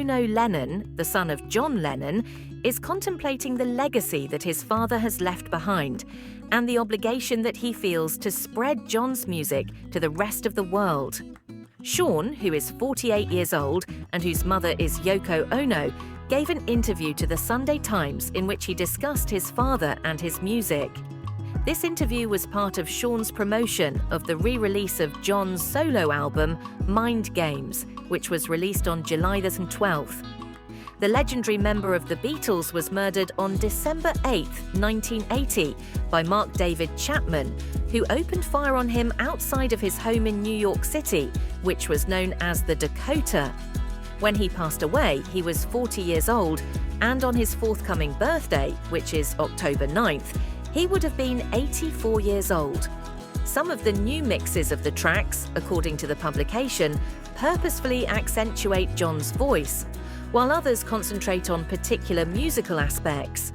Ono Lennon, the son of John Lennon, is contemplating the legacy that his father has left behind and the obligation that he feels to spread John's music to the rest of the world. Sean, who is 48 years old and whose mother is Yoko Ono, gave an interview to the Sunday Times in which he discussed his father and his music. This interview was part of Sean's promotion of the re-release of John's solo album, Mind Games, which was released on July 12th. The legendary member of the Beatles was murdered on December 8, 1980, by Mark David Chapman, who opened fire on him outside of his home in New York City, which was known as the Dakota. When he passed away, he was 40 years old, and on his forthcoming birthday, which is October 9th, he would have been 84 years old. Some of the new mixes of the tracks, according to the publication, purposefully accentuate John's voice, while others concentrate on particular musical aspects.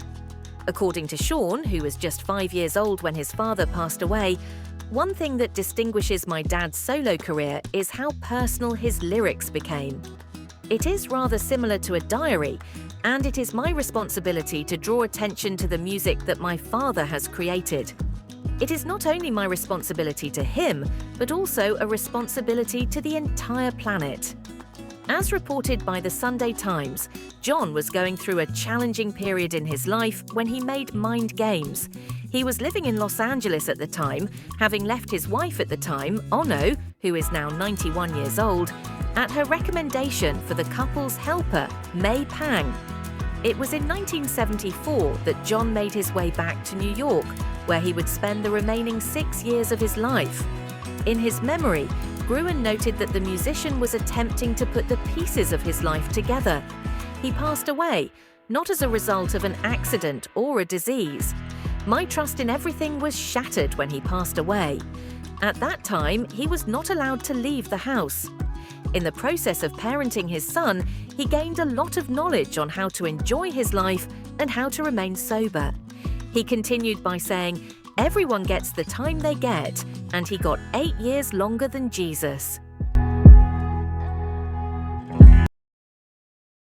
According to Sean, who was just 5 years old when his father passed away, one thing that distinguishes my dad's solo career is how personal his lyrics became. It is rather similar to a diary, and it is my responsibility to draw attention to the music that my father has created. It is not only my responsibility to him, but also a responsibility to the entire planet. As reported by the Sunday Times, John was going through a challenging period in his life when he made Mind Games. He was living in Los Angeles at the time, having left his wife at the time, Ono, who is now 91 years old, at her recommendation for the couple's helper, May Pang. It was in 1974 that John made his way back to New York, where he would spend the remaining 6 years of his life. In his memory, Gruen noted that the musician was attempting to put the pieces of his life together. He passed away, not as a result of an accident or a disease. My trust in everything was shattered when he passed away. At that time, he was not allowed to leave the house. In the process of parenting his son, he gained a lot of knowledge on how to enjoy his life and how to remain sober. He continued by saying, "Everyone gets the time they get, and he got 8 years longer than Jesus."